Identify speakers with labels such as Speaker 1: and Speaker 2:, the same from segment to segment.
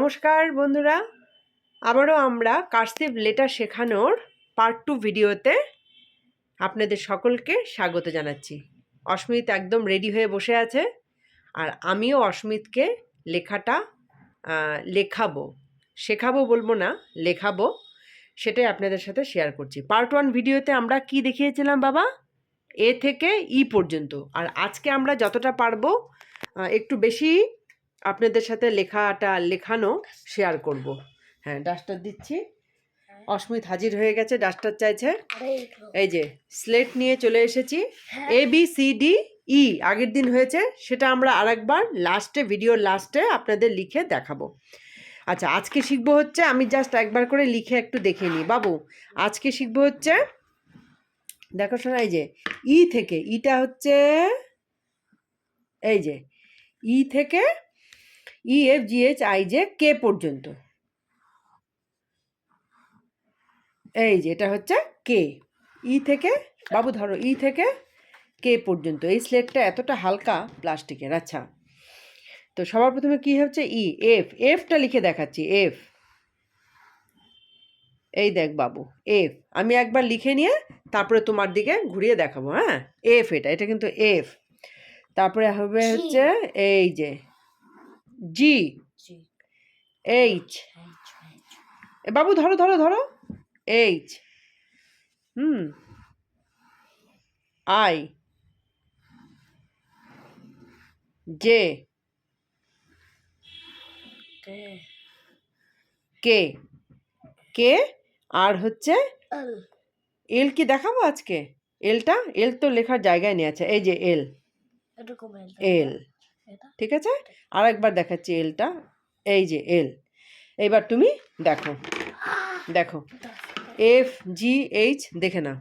Speaker 1: নমস্কার বন্ধুরা, আবারও আমরা কার্সিভ লেটার শেখানোর পার্ট 2 ভিডিওতে আপনাদের সকলকে স্বাগত জানাচ্ছি। অস্মিত একদম রেডি হয়ে বসে আছে, আর আমিও অস্মিতকে লেখাটা শেখাবো বলবো না, লেখাবো, সেটাই আপনাদের সাথে শেয়ার করছি। পার্ট 1 ভিডিওতে আমরা কি দেখিয়েছিলাম বাবা? এ থেকে ই পর্যন্ত। আর আজকে আমরা যতটা পারবো একটু বেশি আপনাদের সাথে লেখানো শেয়ার করব। হ্যাঁ, ডাস্টার দিচ্ছি। অস্মিত হাজির হয়ে গেছে, ডাস্টার চাইছে। এই যে স্লেট নিয়ে চলে এসেছি। ABCDE আগের দিন হয়েছে, সেটা আমরা আরেকবার ভিডিওর লাস্টে আপনাদের লিখে দেখাবো। আচ্ছা, আজকে শিখবো হচ্ছে, আমি জাস্ট একবার করে লিখে একটু দেখে নিই বাবু। আজকে শিখবো হচ্ছে, দেখো শোনা, এই যে ই থেকে, ইটা হচ্ছে এই যে ই থেকে EFGHIJK পর্যন্ত। এই যে এটা হচ্ছে কে। ই থেকে, বাবু ধরো, ই থেকে কে পর্যন্ত। এই স্লেটটা এতটা হালকা প্লাস্টিকের। আচ্ছা, তো সবার প্রথমে কি হচ্ছে ই। এফটা লিখে দেখাচ্ছি। এফ, এই দেখ বাবু, এফ। আমি একবার লিখে নিয়ে তারপরে তোমার দিকে ঘুরিয়ে দেখাবো। হ্যাঁ, এফ, এটা কিন্তু এফ। তারপরে হবে হচ্ছে এই যে জি, এইচ। বাবু ধরো ধরো ধরো, এইচ, আই, জে, কে, কে, আর হচ্ছে এল। কি দেখাবো আজকে? এল তো লেখার জায়গায় নিয়ে আছে। এই যে এল, এল, ঠিক আছে। আর একবার দেখাচ্ছি এলটা। এই যে এল। এইবার তুমি দেখো, দেখো FGH দেখে নাও।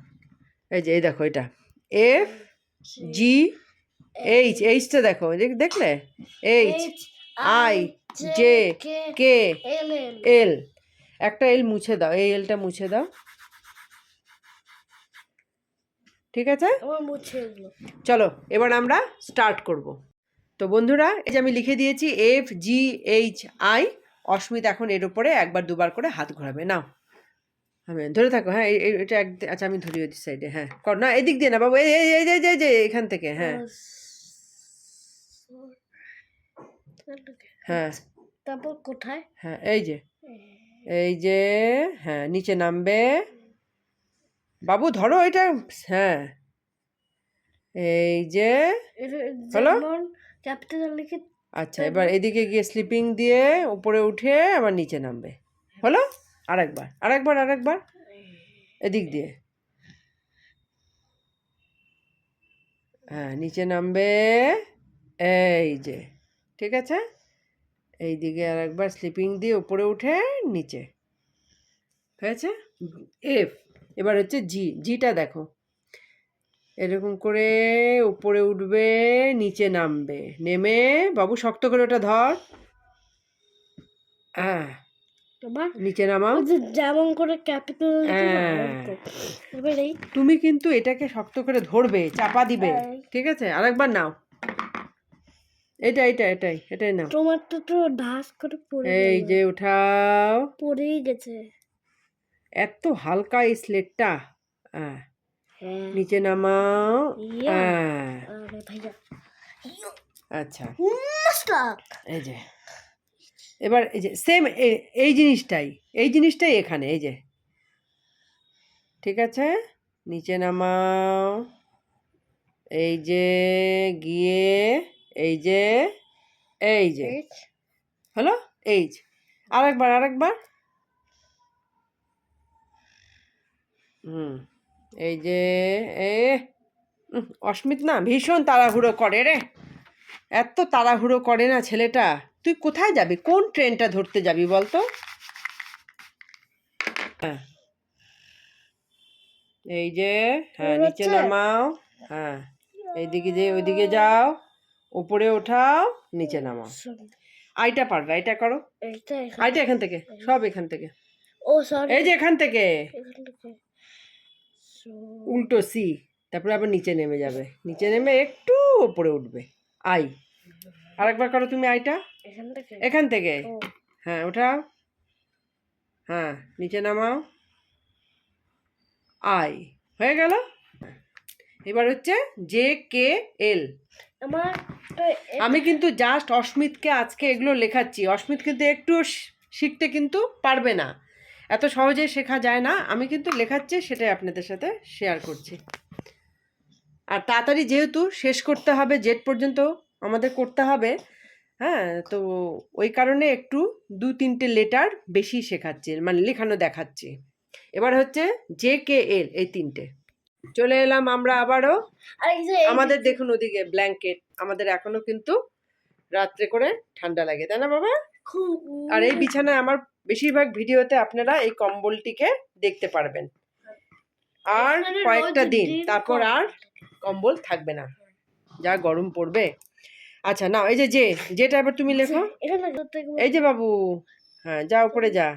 Speaker 1: এই যে এই দেখো, এটা FGH। এইচটা দেখো, দেখলে? HIJK এল। একটা এল মুছে দাও, এই এলটা মুছে দাও, ঠিক আছে। চলো এবার আমরা স্টার্ট করব। তো বন্ধুরা, এই যে আমি লিখে দিয়েছি FGHI। অস্মিত এখন এর উপরে একবার দুবার করে হাত ঘোরাবে। নাও, আমি ধরে থাকো। হ্যাঁ, এটা আচ্ছা, আমি ধরি ওই সাইডে। হ্যাঁ, কর না, এদিক দিয়ে না বাবু, এই এখান থেকে। হ্যাঁ হ্যাঁ,
Speaker 2: তারপর কোথায়?
Speaker 1: হ্যাঁ, এই যে হ্যাঁ, নিচে নামবে বাবু, ধরো এটা। হ্যাঁ, এই যে হলো।
Speaker 2: ক্যাপিটাল লিখে।
Speaker 1: আচ্ছা, এবার এদিকে গিয়ে স্লিপিং দিয়ে উপরে উঠে আবার নিচে নামবে। হলো? আরেকবার এদিক দিয়ে। হ্যাঁ, নিচে নামবে। এই যে, ঠিক আছে। এই দিকে আরেকবার স্লিপিং দিয়ে উপরে উঠে নিচে। হয়েছে এফ। এবার হচ্ছে জিটা দেখো, এরকম করে উপরে উঠবে, নিচে নামবে, নেমে বাবু শক্ত করে ওটা ধর। হ্যাঁ, নিচে নামাও,
Speaker 2: যেমন করে ক্যাপিটাল।
Speaker 1: তুমি কিন্তু এটাকে শক্ত করে ধরবে, চাপা দিবে, ঠিক আছে। আরেকবার নাও, এটাই নাও।
Speaker 2: তোমার তো ঢাস করে পড়ে,
Speaker 1: এই যে উঠাও,
Speaker 2: পড়েই গেছে।
Speaker 1: এত হালকা এই স্লেটটা। নিচে নামাও। আচ্ছা, এই যে এবার এই যে সেম এই জিনিসটাই এখানে। এই যে, ঠিক আছে। নিচে নামাও, এই যে গিয়ে এই যে হলো এইচ। আরেকবার এই যে অস্মিত না ভীষণ তাড়াহুড়ো করে রে, এত তাড়াহুড়ো করে না ছেলেটা। তুই কোথায় যাবি? কোন ট্রেনটা ধরতে যাবি বলতো? হ্যাঁ, এই যে, হ্যাঁ, নিচে নামাও। হ্যাঁ, এইদিকে যে ওইদিকে যাও, উপরে ওঠাও, নিচে নামাও। আইটা পারবে, আইটা করো। আইটা এখান থেকে, সব এখান থেকে। এই যে এখান থেকে উল্টো সি, তারপরে আবার নিচে নেমে যাবে, নিচে নেমে একটু উপরে উঠবে। আরেকবার করো তুমি আইটা, এখান থেকে। হ্যাঁ ওঠাও, হ্যাঁ নিচে নামাও, আই, হয়ে গেল। এবার হচ্ছে JKL।
Speaker 2: আমার তো
Speaker 1: আমি কিন্তু জাস্ট অস্মিতকে আজকে এগুলো লেখাচ্ছি। অস্মিত কিন্তু একটু শিখতে কিন্তু পারবে না, এত সহজে শেখা যায় না। আমি কিন্তু লেখাচ্ছি, সেটাই আপনাদের সাথে শেয়ার করছি। আর তাড়াতাড়ি যেহেতু শেষ করতে হবে, জেড পর্যন্ত আমাদের করতে হবে, হ্যাঁ, তো ওই কারণে একটু 2-3টে লেটার বেশি শেখাচ্ছি, মানে লেখানো দেখাচ্ছি। এবার হচ্ছে JKL, এই 3টে। চলে এলাম আমরা আবারও।
Speaker 2: আর এই যে
Speaker 1: আমাদের দেখুন ওদিকে ব্ল্যাঙ্কেট, আমাদের এখনো কিন্তু রাত্রে করে ঠান্ডা লাগে, তাই না বাবা?
Speaker 2: খুব
Speaker 1: আর এই বিছানায় আমার বেশিরভাগ ভিডিওতে আপনারা এই কম্বলটিকে দেখতে পারবেন। আর
Speaker 2: এখানে
Speaker 1: কয়েকটা
Speaker 2: রোজ
Speaker 1: দিন
Speaker 2: দিন
Speaker 1: তারপর আর কম্বল থাকবে না, যা গরম পড়বে। আচ্ছা নাও, এই যে যেটা এবার তুমি লেখো।
Speaker 2: এখানে করতে
Speaker 1: এই যে বাবু, হ্যাঁ যা উপরে যা,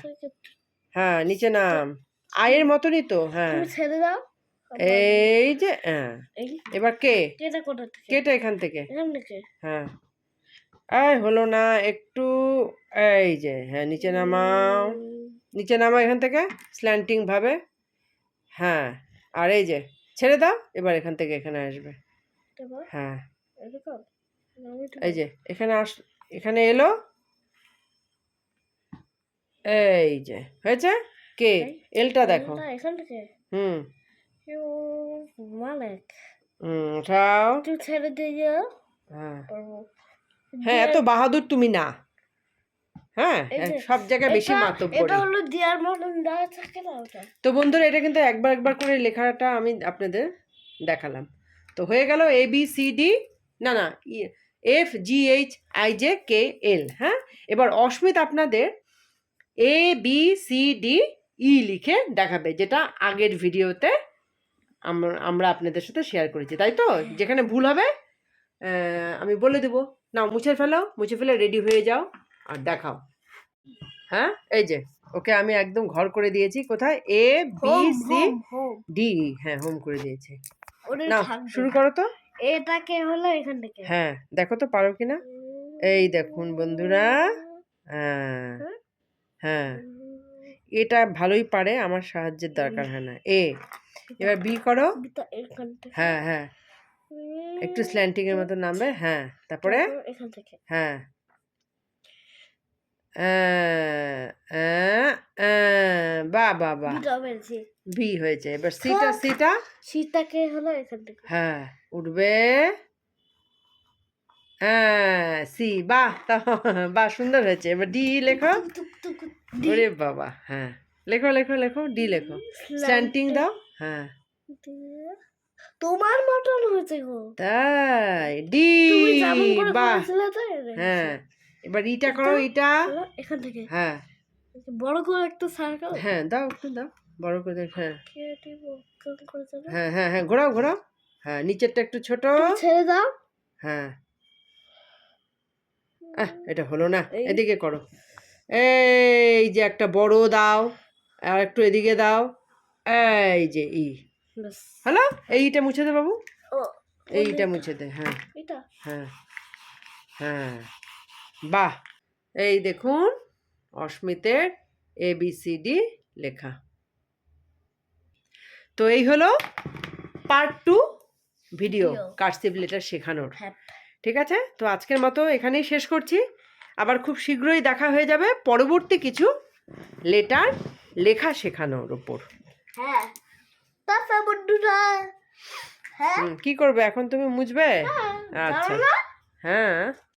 Speaker 1: হ্যাঁ নিচে নাম, আয়ের মতনই তো, হ্যাঁ
Speaker 2: তুমি ছেড়ে দাও।
Speaker 1: এই যে, হ্যাঁ
Speaker 2: এই
Speaker 1: এবার কে,
Speaker 2: কেটে কোথা থেকে?
Speaker 1: কেটা এখান থেকে,
Speaker 2: এখান থেকে।
Speaker 1: হ্যাঁ এই হলো না একটু, এই যে হ্যাঁ নিচে নামাও, নিচে নামাও এখান থেকে স্ল্যান্টিং ভাবে, হ্যাঁ আর এই যে ছেড়ে দাও, এবার এখান থেকে এখানে আসবে,
Speaker 2: তারপর
Speaker 1: হ্যাঁ
Speaker 2: এরকম
Speaker 1: এই যে এখানে এখানে এলো, এই যে হয়েছে। কে এলটা দেখো,
Speaker 2: এখান থেকে
Speaker 1: হুম
Speaker 2: মালিক
Speaker 1: উঠাও,
Speaker 2: তুই ছেড়ে দিয়ে
Speaker 1: হ্যাঁ
Speaker 2: পারবো।
Speaker 1: হ্যাঁ এত বাহাদুর তুমি না, হ্যাঁ
Speaker 2: এই যে,
Speaker 1: সব জায়গায় বেশি মাতব্বরি।
Speaker 2: এটা হলো দেওয়ার মতন দেওয়া থাকে না ওটা।
Speaker 1: তো বন্ধুরা এটা কিন্তু একবার একবার করে লেখাটা আমি আপনাদের দেখালাম। তো হয়ে গেল ABCD, না না FGHIJKL, হ্যাঁ। এবার অস্মিত আপনাদের ABCDE লিখে দেখাবে, যেটা আগের ভিডিওতে আমরা আপনাদের সাথে শেয়ার করেছি, তাই তো? যেখানে ভুল হবে আমি বলে দেবো, নাও মুছে ফেলো, মুছে ফেলে রেডি হয়ে যাও আর দেখাও। হ্যাঁ এই যে ওকে আমি একদম ঘর করে দিয়েছি, কোথায় ABCD, হ্যাঁ হোম করে দিয়েছি। নাও শুরু করো তো।
Speaker 2: এটাকে হলো এখান থেকে।
Speaker 1: হ্যাঁ দেখো তো পারো কিনা, এই দেখুন বন্ধুরা, হ্যাঁ হ্যাঁ এটা ভালোই পারে, আমার সাহায্যের দরকার হয় না। এবার B করো,
Speaker 2: এখান থেকে।
Speaker 1: হ্যাঁ হ্যাঁ একটু স্ল্যান্টিং এর মতো নামবে, হ্যাঁ তারপরে
Speaker 2: এখান থেকে।
Speaker 1: হ্যাঁ বাহ বাহ বাহ, বি হয়েছে। এবার সিটা
Speaker 2: শীতটাকে হলো এখান থেকে।
Speaker 1: হ্যাঁ উঠবে, হ্যাঁ সি, বাহ বাহ সুন্দর হয়েছে। এবার ডি লেখো, ওরে বাবা, হ্যাঁ লেখো লেখো লেখো, ডি লেখো, স্ল্যান্টিং দাও, হ্যাঁ
Speaker 2: তোমার মতন হয়েছে গো,
Speaker 1: তাই ডি,
Speaker 2: তুমি যেমন করে
Speaker 1: বাহ,
Speaker 2: করেছিলে তাই
Speaker 1: হ্যাঁ এবার ইটা করো, ইটা
Speaker 2: হলো এখান থেকে।
Speaker 1: হ্যাঁ
Speaker 2: বড় করে একটা সার্কেল।
Speaker 1: হ্যাঁ দাও একটু দাও, বড় করে দাও, হ্যাঁ
Speaker 2: করে দেবো।
Speaker 1: হ্যাঁ হ্যাঁ হ্যাঁ ঘোরাও ঘোরাও, হ্যাঁ নিচেরটা একটু ছোট,
Speaker 2: ছেড়ে দাও।
Speaker 1: হ্যাঁ এটা হলো না, এদিকে করো, এই যে একটা বড় দাও, আর একটু এদিকে দাও, এই যে হ্যালো, এইটা মুছে দে বাবু, এইটা মুছে দে, হ্যাঁ
Speaker 2: এটা
Speaker 1: হ্যাঁ হ্যাঁ বাহ, এই দেখুন অস্মিতের ABCD লেখা। তো এই হলো পার্ট 2 ভিডিও কার্সিভ লেটার শেখানোর। ঠিক আছে, তো আজকের মতো এখানেই শেষ করছি। আবার খুব শীঘ্রই দেখা হয়ে যাবে পরবর্তী কিছু লেটার লেখা শেখানোর উপর।
Speaker 2: হ্যাঁ তাতা বন্ধুরা, হ্যাঁ
Speaker 1: কি করবে এখন তুমি, মুছবে? আচ্ছা হ্যাঁ